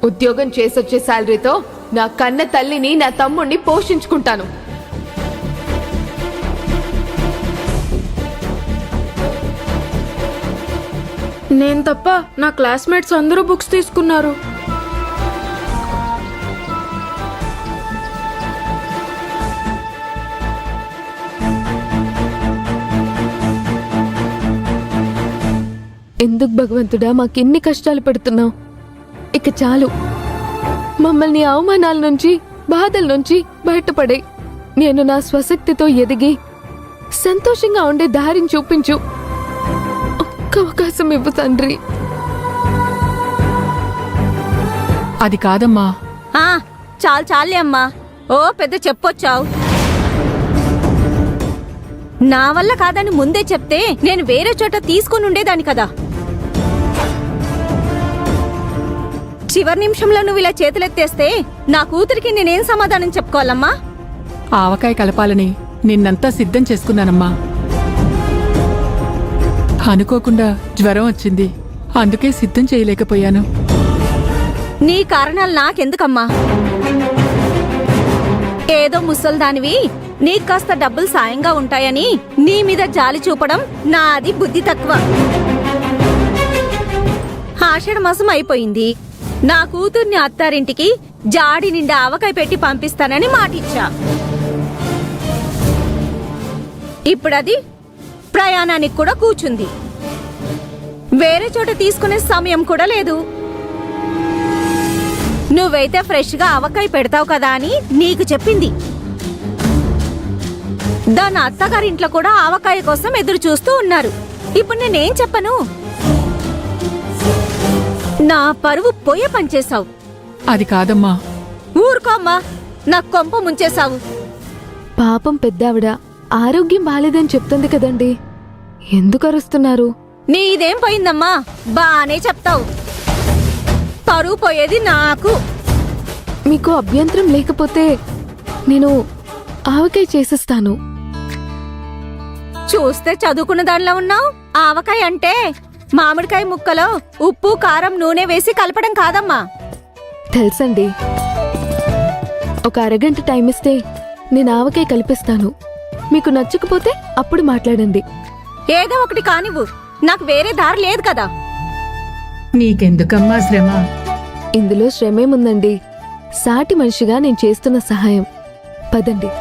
ఉద్యోగం చేసొచ్చే శాలరీతో నా కన్న తల్లిని నా తమ్ముణ్ణి పోషించుకుంటాను. నేను తప్ప నా క్లాస్మేట్స్ అందరూ బుక్స్ తీసుకున్నారు. ఎందుకు భగవంతుడా మాకిన్ని కష్టాలు పెడుతున్నావు? ఇక చాలు. మమ్మల్ని అవమానాల నుంచి, బాధల నుంచి బయటపడే నేను నా స్వశక్తితో ఎదిగి సంతోషంగా ఉండే దారిని చూపించు. ఒక్క అవకాశం ఇవ్వు తండ్రి. అది కాదమ్మా. చాలు చాలే అమ్మా. ఓ పెద్ద చెప్పొచ్చావు. నా వల్ల కాదని ముందే చెప్తే నేను వేరే చోట తీసుకుని ఉండేదాన్ని కదా. చివరి నిమిషంలో నువ్వు ఇలా చేతులెత్తేస్తే నా కూతురికి నేనేం సమాధానం చెప్పుకోవాలమ్మా? ఆవకాయ కలపాలని నిన్నంతా సిద్ధం చేసుకున్నానమ్మా. అనుకోకుండా జ్వరం వచ్చింది, అందుకే సిద్ధం చేయలేకపోయాను. నీ కారణాలు నాకెందుకమ్మా? ఏదో ముసల్దానివి నీకు కాస్త డబ్బులు సాయంగా ఉంటాయని నీ మీద జాలి చూపడం నాది బుద్ధి తక్కువ. ఆషాఢ మాసం అయిపోయింది. నా కూతుర్ని అత్తారింటికి జాడి నిండా ఆవకాయ పెట్టి పంపిస్తానని మాటిచ్చా. ఇప్పుడది ప్రయాణానికి కూడా కూర్చుంది. వేరే చోట తీసుకునే సమయం కూడా లేదు. నువ్వైతే ఫ్రెష్గా ఆవకాయ పెడతావు కదా అని నీకు చెప్పింది. దాని అత్తగారింట్లో కూడా ఆవకాయ కోసం ఎదురు చూస్తూ ఉన్నారు. ఇప్పుడు నేనేం చెప్పను? నా పరువు పోయే పనిచేశావు. అది కాదమ్మా. ఊరుకోమ్మా, నా కొంప ముంచేశావు. పాపం పెద్దావిడ ఆరోగ్యం బాలేదని చెప్తుంది కదండి, ఎందుకు అరుస్తున్నారు? నీదేం పోయిందమ్మా? బానే చెప్తావు. పరువు పోయేది నాకు. మీకు అభ్యంతరం లేకపోతే నేను ఆవకాయ చేసిస్తాను. చూస్తే చదువుకున్న దానిలో ఉన్నావు. ఆవకాయ అంటే మామిడికాయ ముక్కలో ఉప్పు, కారం, నూనె వేసి కలపడం కాదమ్మా. తెలుసండి. ఒక అరగంట టైం ఇస్తే నేను ఆవకాయ కలిపిస్తాను. మీకు నచ్చకపోతే అప్పుడు మాట్లాడండి. ఏదో ఒకటి కానివ్వు, నాకు వేరే దారి లేదు కదా. నీకెందుకమ్మా శ్రమ? ఇందులో శ్రమేముందండి? సాటి మనిషిగా నేను చేస్తున్న సహాయం. పదండి.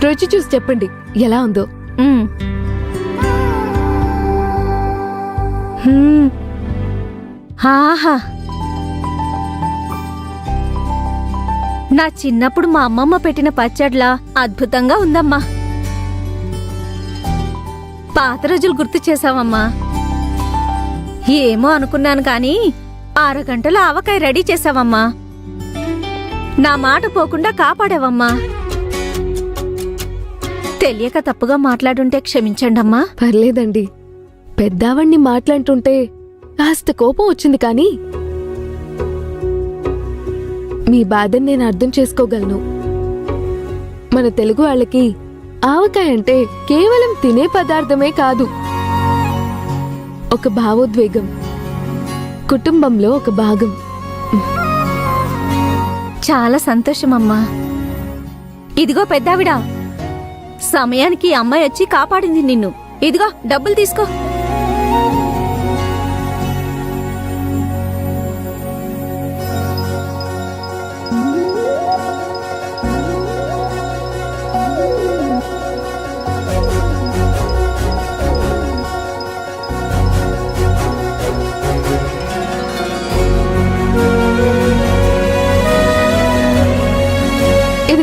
రుచి చూసి చెప్పండి ఎలా ఉందో. ఆహా, నా చిన్నప్పుడు మా అమ్మమ్మ పెట్టిన పచ్చడ్లా అద్భుతంగా ఉందమ్మా. పాత రోజులు గుర్తు చేసావమ్మా. ఏమో అనుకున్నాను కాని అరగంటలో ఆవకాయ రెడీ చేసావమ్మా. నా మాట పోకుండా కాపాడావమ్మా. తెలియక తప్పుగా మాట్లాడుంటే క్షమించండమ్మా. పర్లేదండి. పెద్దావణ్ణి మాట్లాడుతుంటే కాస్త కోపం వచ్చింది కానీ మీ బాధని నేను అర్థం చేసుకోగలను. మన తెలుగు వాళ్ళకి ఆవకాయ అంటే కేవలం తినే పదార్థమే కాదు, ఒక భావోద్వేగం, కుటుంబంలో ఒక భాగం. చాలా సంతోషమమ్మా. ఇదిగో పెద్దావిడా, సమయానికి అమ్మాయి వచ్చి కాపాడింది నిన్ను. ఇదిగో డబ్బులు తీసుకో.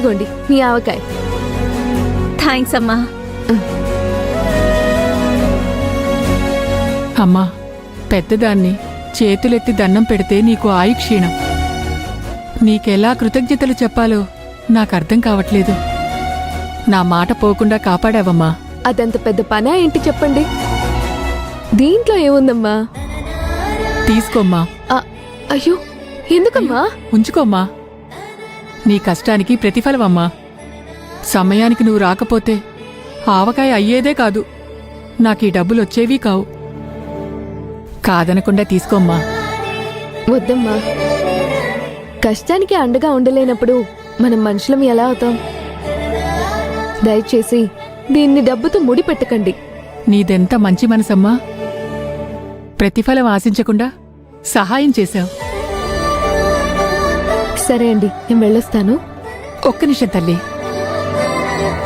ఇదిగోండి మీ ఆవకాయ. థ్యాంక్స్ అమ్మా. అమ్మా, పెద్దదాన్ని చేతులెత్తి దండం పెడితే నీకు ఆయుక్షీణం. నీకెలా కృతజ్ఞతలు చెప్పాలో నాకర్థం కావట్లేదు. నా మాట పోకుండా కాపాడావమ్మా. అదంత పెద్ద పనా ఏంటి చెప్పండి? దీంట్లో ఏముందమ్మా? తీసుకోమ్మా. అయ్యో, ఎందుకమ్మా? ఉంచుకోమ్మా. నీ కష్టానికి ప్రతిఫలమమ్మా. సమయానికి నువ్వు రాకపోతే ఆవకాయ అయ్యేదే కాదు, నాకీ డబ్బులొచ్చేవీ కావు. కాదనకుండా తీసుకోమ్మా. వద్దమ్మా. కష్టానికి అండగా ఉండలేనప్పుడు మనం మనుషులం ఎలా అవుతాం? దయచేసి దీన్ని డబ్బుతో ముడి పెట్టకండి. నీదెంత మంచి మనసమ్మా. ప్రతిఫలం ఆశించకుండా సహాయం చేశావు. సరే అండి, నేను వెళ్ళొస్తాను. ఒక్క నిమిషం తల్లి.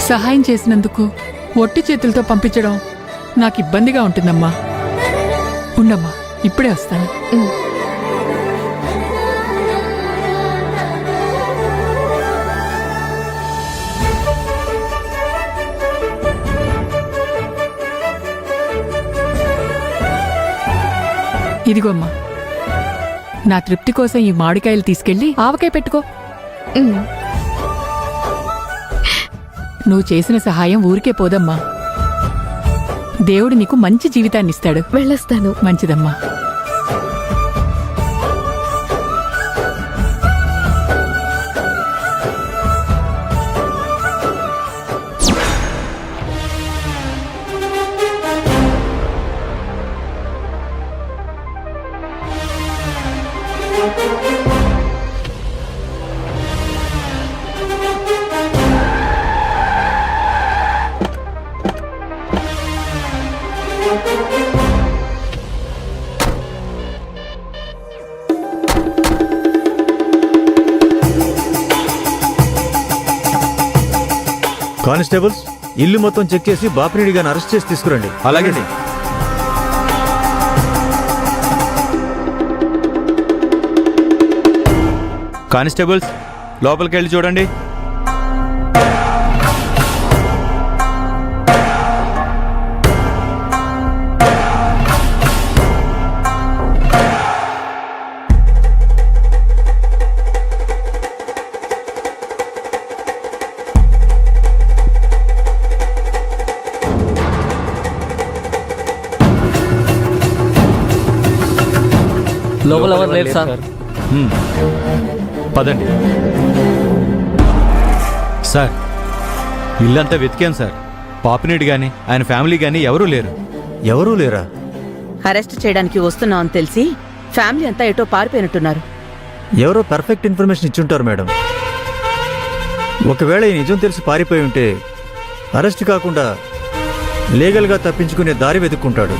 సహాయం చేసినందుకు ఒట్టి చేతులతో పంపించడం నాకిబ్బందిగా ఉంటుందమ్మా. ఉండమ్మా, ఇప్పుడే వస్తాను. ఇదిగోమ్మా, నా తృప్తి కోసం ఈ మామిడికాయలు తీసుకెళ్లి ఆవకాయ పెట్టుకో. నువ్వు చేసిన సహాయం ఊరికే పోదమ్మా. దేవుడు నీకు మంచి జీవితాన్నిస్తాడు. వెళ్ళొస్తాను. మంచిదమ్మా. కానిస్టేబుల్స్, ఇల్లు మొత్తం చెక్ చేసి బాపిరెడ్డి గారిని అరెస్ట్ చేసి తీసుకురండి. అలాగే. కానిస్టేబుల్స్, లోపలికి వెళ్ళి చూడండి. లోపల ఎవరు లేరు సార్. పదండి సార్. ఇల్లంతా వెతికాం సార్. పాపినేడు గాని ఆయన ఫ్యామిలీ గాని ఎవరూ లేరు. ఎవరూ లేరా? అరెస్ట్ చేయడానికి వస్తున్నామని తెలిసి ఫ్యామిలీ అంతా ఎటో పారిపోయినట్టున్నారు. ఎవరో పర్ఫెక్ట్ ఇన్ఫర్మేషన్ ఇచ్చుంటారు మేడం. ఒకవేళ ఈ నిజం తెలిసి పారిపోయి ఉంటే అరెస్ట్ కాకుండా లీగల్గా తప్పించుకునే దారి వెతుక్కుంటాడు.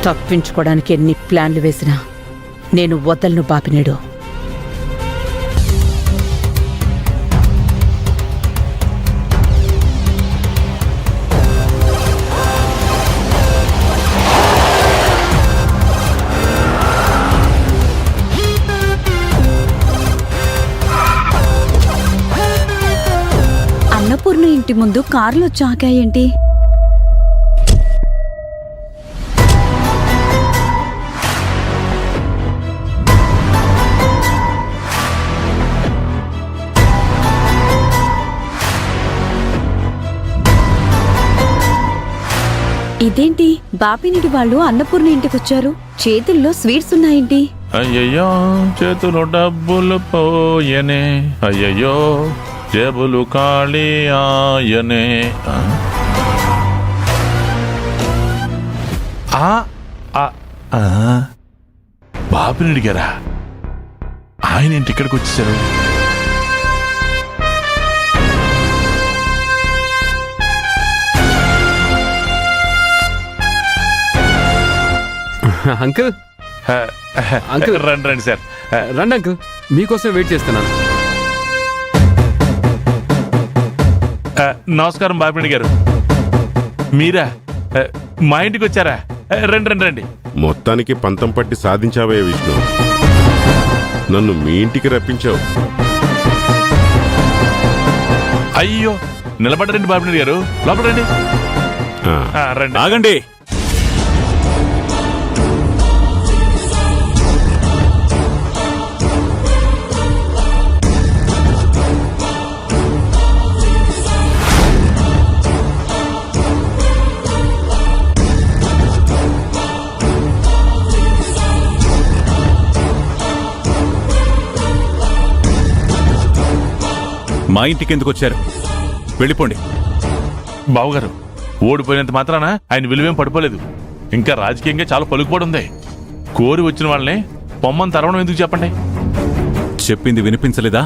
తప్పించుకోవడానికి ఎన్ని ప్లాన్లు వేసినా నేను వదలను బాపినేడు. అన్నపూర్ణ ఇంటి ముందు కార్లు వచ్చి ఆగాయేంటి? ఇదేంటి, బాపినిడి వాళ్ళు అన్నపూర్ణ ఇంటికొచ్చారు, చేతుల్లో స్వీట్స్ ఉన్నాయేంటి? అయ్యయ్యో, చేతులు డబ్బులు పోయనే, అయ్యయ్యో జేబులు ఖాళీ ఆయనే. బాపిని గారా? ఆయన ఇంటి ఇక్కడికి వచ్చేసారు. అంకుల్, అంకుల్ రండి రండి సార్. రండి అంకుల్, మీకోసం వెయిట్ చేస్తున్నాను. నమస్కారం బాపిరెడ్డి గారు. మీరా? మా ఇంటికి వచ్చారా? రండి రండి రండి. మొత్తానికి పంతం పట్టి సాధించావే విష్ణు. నన్ను మీ ఇంటికి రప్పించావు. అయ్యో నిలబడరండి బాపినేడు గారు, లోపల రండి. ఆ, రండి. ఆగండి. మా ఇంటికి ఎందుకు వచ్చారు? వెళ్ళిపోండి. బావగారు, ఓడిపోయినంత మాత్రాన ఆయన విలువేం పడిపోలేదు. ఇంకా రాజకీయంగా చాలా పలుకుబడి ఉంది. కోరి వచ్చిన వాళ్ళని పొమ్మని తరవడం ఎందుకు చెప్పండి? చెప్పింది వినిపించలేదా?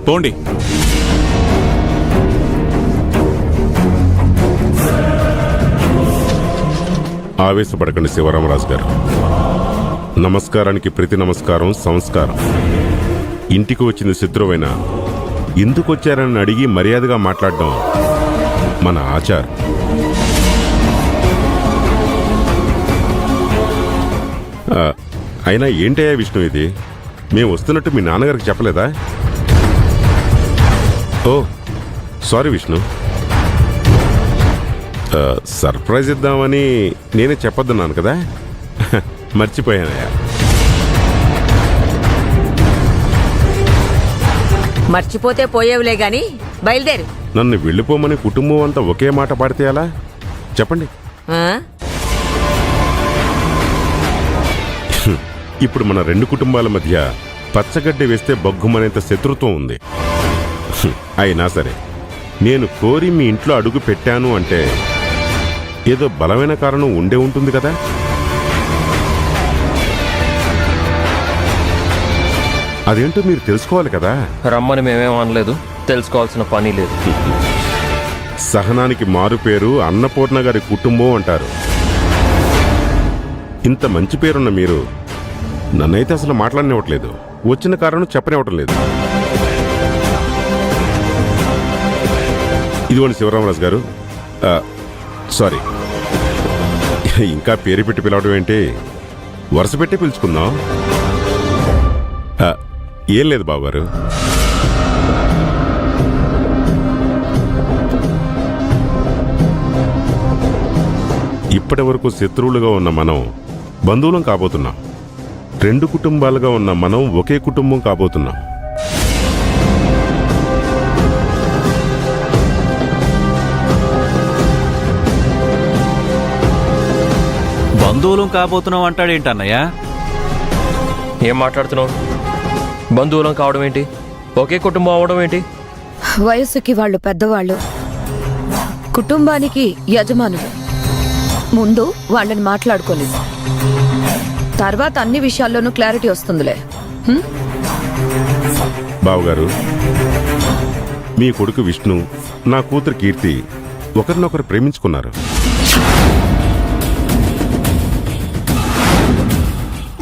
పోండి. ఆవేశపడకండి శివరామరాజు గారు. నమస్కారానికి ప్రతి నమస్కారం సంస్కారం. ఇంటికి వచ్చింది శత్రువైనా ఎందుకు వచ్చారని అడిగి మర్యాదగా మాట్లాడడం మన ఆచారం. అయినా ఏంటయ్యా విష్ణు ఇది? మేము వస్తున్నట్టు మీ నాన్నగారికి చెప్పలేదా? ఓ సారీ విష్ణు, సర్ప్రైజ్ ఇద్దామని నేనే చెప్పొద్దున్నాను కదా, మర్చిపోయానయ్యా. మర్చిపోతే పోయేవులే గాని బయలుదేరు. నన్ను వెళ్ళిపోమని కుటుంబం అంతా ఒకే మాట పాడితే ఎలా చెప్పండి? ఇప్పుడు మన రెండు కుటుంబాల మధ్య పచ్చగడ్డి వేస్తే బగ్గుమనేంత శత్రుత్వం ఉంది. అయినా సరే నేను కోరి మీ ఇంట్లో అడుగు పెట్టాను అంటే ఏదో బలమైన కారణం ఉండే ఉంటుంది కదా. అదేంటో మీరు తెలుసుకోవాలి కదా. రమ్మని మేమేం అనలేదు, తెలుసుకోవాల్సిన పని లేదు. సహనానికి మారు పేరు అన్నపూర్ణ గారి కుటుంబం అంటారు. ఇంత మంచి పేరున్న మీరు నన్నైతే అసలు మాట్లాడనివ్వట్లేదు, వచ్చిన కారణం చెప్పనివ్వటం లేదు. ఇదిగోండి శివరామరాజు గారు, సారీ, ఇంకా పేరు పెట్టి పిలవడం ఏంటి, వరుస పెట్టి పిలుచుకుందాం. ఏం లేదు బాబుగారు, ఇప్పటి వరకు శత్రువులుగా ఉన్న మనం బంధువులం కాబోతున్నాం. రెండు కుటుంబాలుగా ఉన్న మనం ఒకే కుటుంబం కాబోతున్నాం. బంధువులం కాబోతున్నాం అంటాడేంటన్నయ్య? ఏం మాట్లాడుతున్నావు? బంధువులం కావడం ఏంటి, ఒకే కుటుంబం అవడం ఏంటి? వయసుకి వాళ్ళు పెద్దవాళ్ళు, కుటుంబానికి యజమానులు. ముందు వాళ్ళని మాట్లాడుకోని తర్వాత అన్ని విషయాల్లోనూ క్లారిటీ వస్తుందిలే. బావగారు, మీ కొడుకు విష్ణు, నా కూతురు కీర్తి ఒకరినొకరు ప్రేమించుకున్నారు.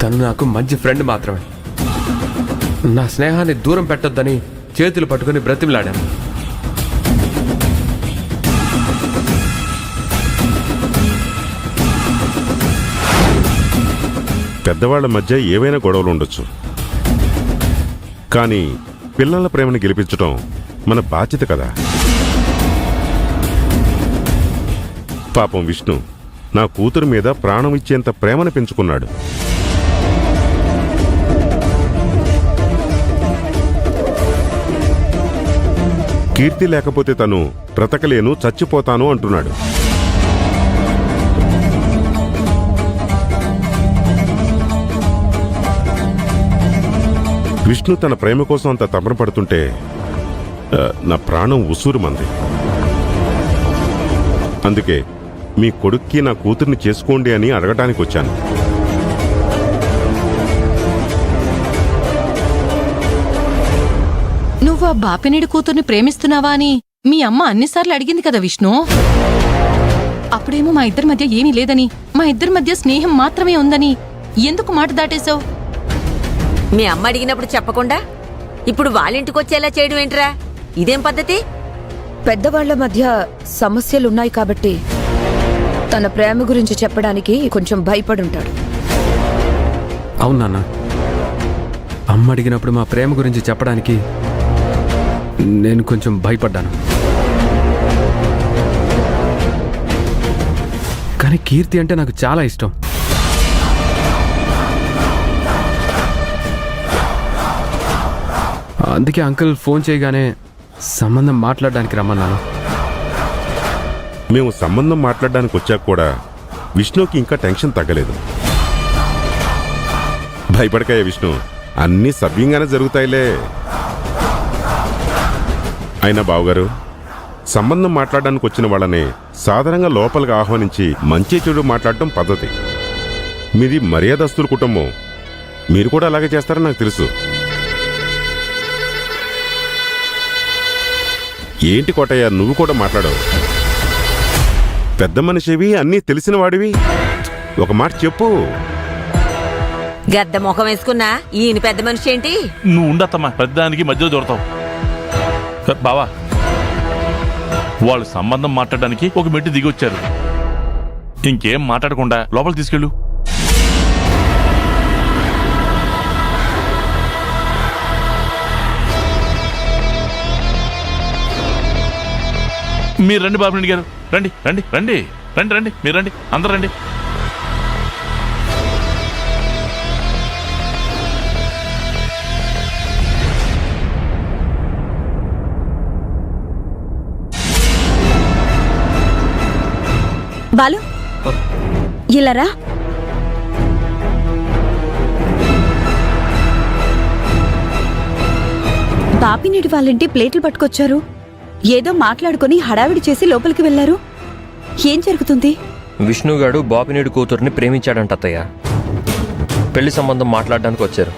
తను నాకు మంచి ఫ్రెండ్ మాత్రమే. నా స్నేహాన్ని దూరం పెట్టొద్దని చేతులు పట్టుకుని బ్రతిమలాడాను. పెద్దవాళ్ల మధ్య ఏవైనా గొడవలు ఉండొచ్చు, కానీ పిల్లల ప్రేమను గెలిపించడం మన బాధ్యత కదా. పాపం విష్ణు నా కూతురు మీద ప్రాణం ఇచ్చేంత ప్రేమను పెంచుకున్నాడు. కీర్తి లేకపోతే తను బ్రతకలేను, చచ్చిపోతాను అంటున్నాడు. విష్ణు తన ప్రేమ కోసం అంత తపన పడుతుంటే నా ప్రాణం ఉసూరుమంది. అందుకే మీ కొడుక్కి నా కూతుర్ని చేసుకోండి అని అడగటానికి వచ్చాను. నువ్వు ఆ బాపినీడి కూతుర్ని ప్రేమిస్తున్నావా అని మీ అమ్మ అన్నిసార్లు అడిగింది కదా విష్ణు. అప్పుడేమో మా ఇద్దరి మధ్య ఏమీ లేదని, మా ఇద్దరి మధ్య స్నేహం మాత్రమే ఉందని ఎందుకు మాట దాటేశావు? మీ అమ్మ అడిగినప్పుడు చెప్పకుండా ఇప్పుడు వాళ్ళింటికొచ్చేలా చేయడం ఏంట్రా? ఇదేం పద్ధతి? పెద్దవాళ్ల మధ్య సమస్యలున్నాయి కాబట్టి తన ప్రేమ గురించి చెప్పడానికి కొంచెం భయపడుంటాడు. అవునా? అమ్మ అడిగినప్పుడు మా ప్రేమ గురించి చెప్పడానికి నేను కొంచెం భయపడ్డాను. కానీ కీర్తి అంటే నాకు చాలా ఇష్టం. అందుకే అంకుల్ ఫోన్ చేయగానే సంబంధం మాట్లాడడానికి రమ్మన్నాను. మేము సంబంధం మాట్లాడడానికి వచ్చాక కూడా విష్ణుకి ఇంకా టెన్షన్ తగ్గలేదు. భయపడకాయ విష్ణు, అన్నీ సవ్యంగానే జరుగుతాయిలే. అయినా బావగారు, సంబంధం మాట్లాడడానికి వచ్చిన వాళ్ళని సాధారణంగా లోపలికి ఆహ్వానించి మంచి చెడు మాట్లాడటం పద్ధతి. మీది మర్యాదస్తుల కుటుంబం, మీరు కూడా అలాగే చేస్తారని నాకు తెలుసు. ఏంటి కోటయ్య, నువ్వు కూడా మాట్లాడవు? పెద్ద మనిషివి, అన్నీ తెలిసిన వాడివి, ఒక మాట చెప్పు. గద్ద ముఖం వేసుకున్నా ఈయన పెద్ద మనిషి ఏంటి? నువ్వు ఉండత్తమ్మా, పెద్దానికి మధ్యలో దొరతావు. బావా, వాళ్ళు సంబంధం మాట్లాడడానికి ఒక మెట్టు దిగి వచ్చారు. ఇంకేం మాట్లాడకుండా లోపలికి తీసుకెళ్ళు. మీరు రండి బాబు గారు, రండి రండి రండి రండి రండి, మీరు రండి, అందరు రండి. బాలు, ఇలా రా. బాపినీడి వాళ్ళంటి ప్లేట్లు పట్టుకొచ్చారు. ఏదో మాట్లాడుకుని హడావిడి చేసి లోపలికి వెళ్లారు. ఏం జరుగుతుంది? విష్ణుగాడు బాపినీడి కూతుర్ని ప్రేమించాడంట అత్తయ్య. పెళ్లి సంబంధం మాట్లాడడానికి వచ్చారు.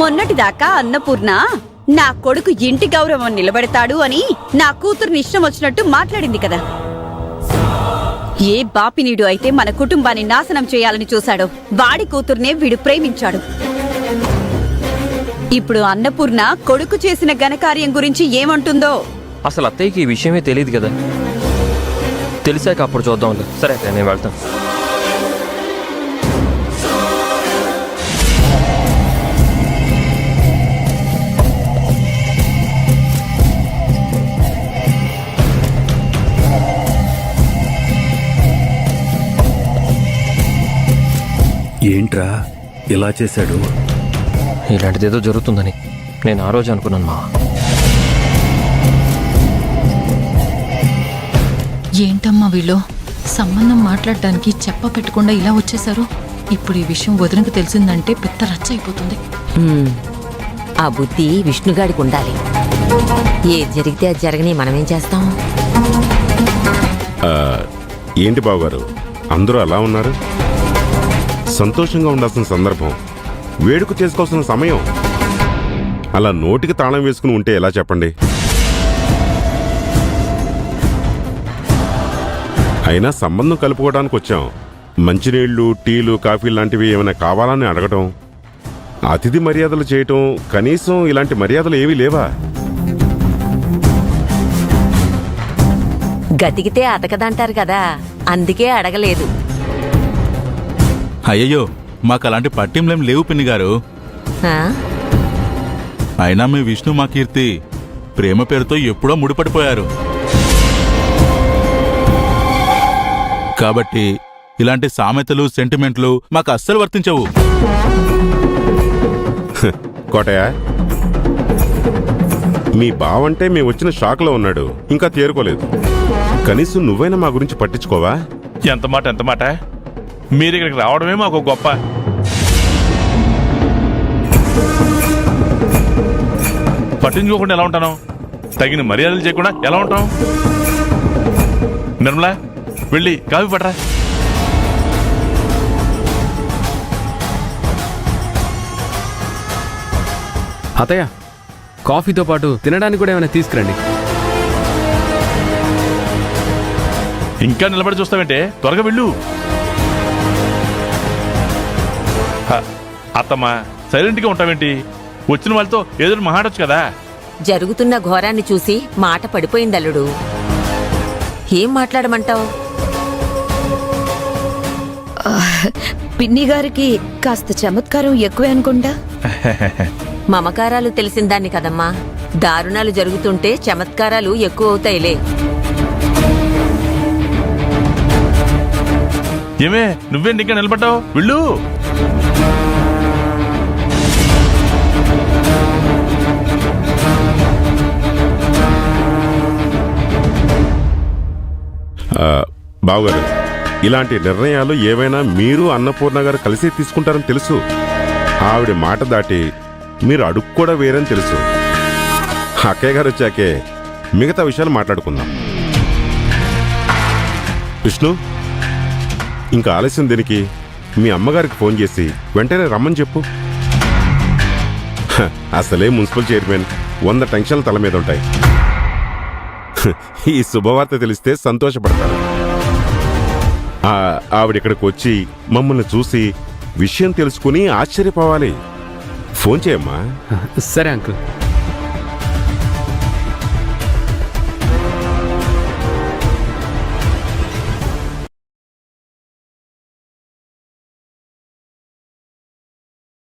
మొన్నటిదాకా అన్నపూర్ణ నా కొడుకు ఇంటి గౌరవం నిలబెడతాడు అని నా కూతుర్ని ఇష్టం వచ్చినట్టు మాట్లాడింది కదా. ఏ బాపినీడు అయితే మన కుటుంబాన్ని నాశనం చేయాలని చూశాడో వాడి కూతుర్నే వీడు ప్రేమించాడు. ఇప్పుడు అన్నపూర్ణ కొడుకు చేసిన ఘనకార్యం గురించి ఏమంటుందో. అసలు అత్తయ్యకి ఈ విషయమే తెలియదు కదా. తెలిసాక అప్పుడు చూద్దాంలే. సరే అత్తయ్య, నేను వెళ్తాను. ఏంట్రా ఇలా చేశాడు? ఇలాంటిదేదో జరుగుతుందని నేను ఆ రోజు అనుకున్నాను మా. ఏంటమ్మా వీళ్ళు సంబంధం మాట్లాడడానికి చెప్ప పెట్టకుండా ఇలా వచ్చేశారు. ఇప్పుడు ఈ విషయం వదినకు తెలిసిందంటే పెద్ద రచ్చ అయిపోతుంది. ఆ బుద్ధి విష్ణుగాడికి ఉండాలి. ఏది జరిగితే అది జరగని మనమేం చేస్తాం? ఏంటి బావగారు, అందరూ అలా ఉన్నారు? సంతోషంగా ఉండాల్సిన సందర్భం, వేడుక చేసుకోవాల్సిన సమయం. అలా నోటికి తాళం వేసుకుని ఉంటే ఎలా చెప్పండి? అయినా సంబంధం కలుపుకోవడానికి వచ్చాం. మంచినీళ్లు, టీలు, కాఫీ లాంటివి ఏమైనా కావాలని అడగటం, అతిథి మర్యాదలు చేయటం, కనీసం ఇలాంటి మర్యాదలు ఏవీ లేవా? గతికితే అతకదంటారు కదా, అందుకే అడగలేదు. అయ్యయ్యో, మాకు అలాంటి పట్టింలేం లేవు పిన్ని గారు. అయినా మీ విష్ణు మా కీర్తి ప్రేమ పేరుతో ఎప్పుడో ముడిపడిపోయారు. కాబట్టి ఇలాంటి సామెతలు, సెంటిమెంట్లు మాకు అస్సలు వర్తించవు. కోటయ్య, మీ బావంటే మేము వచ్చిన షాక్లో ఉన్నాడు, ఇంకా తేరుకోలేదు. కనీసం నువ్వైనా మా గురించి పట్టించుకోవా? ఎంత మాట, మీరు ఇక్కడికి రావడమే మాకు గొప్ప. పట్టించుకోకుండా ఎలా ఉంటాను? తగిన మర్యాదలు చేయకుండా ఎలా ఉంటాం? నిర్మలా, వెళ్ళి కాఫీ పట్టరా. అత్తయ్య, కాఫీతో పాటు తినడానికి కూడా ఏమైనా తీసుకురండి. ఇంకా నిలబడి చూస్తావేంటే, త్వరగా వెళ్ళు. అత్తమ్మా, సైలెంట్గా ఉంటావేంటి? వచ్చిన వాళ్ళతో ఏదో మాట్లాడొచ్చు కదా. జరుగుతున్న ఘోరాన్ని చూసి మాట పడిపోయిందల్లుడు. ఏం మాట్లాడమంటావు? పిన్ని గారికి కాస్త చమత్కారం ఎక్కువే అనుకుంటా. మమకారాలు తెలిసిందాన్ని కదమ్మా. దారుణాలు జరుగుతుంటే చమత్కారాలు ఎక్కువ అవుతాయిలే. ఏమే నువ్వేంటి ఇంకా నిలబడ్డావు? వెళ్ళు. బావగారు, ఇలాంటి నిర్ణయాలు ఏవైనా మీరు అన్నపూర్ణ గారు కలిసి తీసుకుంటారని తెలుసు. ఆవిడ మాట దాటి మీరు అడుగు కూడా వేరని తెలుసు. అక్కయ్య గారు వచ్చాకే మిగతా విషయాలు మాట్లాడుకుందాం. విష్ణు, ఇంకా ఆలస్యం దీనికి మీ అమ్మగారికి ఫోన్ చేసి వెంటనే రమ్మని చెప్పు. అసలే మున్సిపల్ చైర్మన్ 100 టెన్షన్లు తల మీద ఉంటాయి. ఈ శుభవార్త తెలిస్తే సంతోషపడతారు. ఆవిడ ఇక్కడికి వచ్చి మమ్మల్ని చూసి విషయం తెలుసుకుని ఆశ్చర్యపోవాలి. ఫోన్ చేయమ్మా. సరే అంకుల్.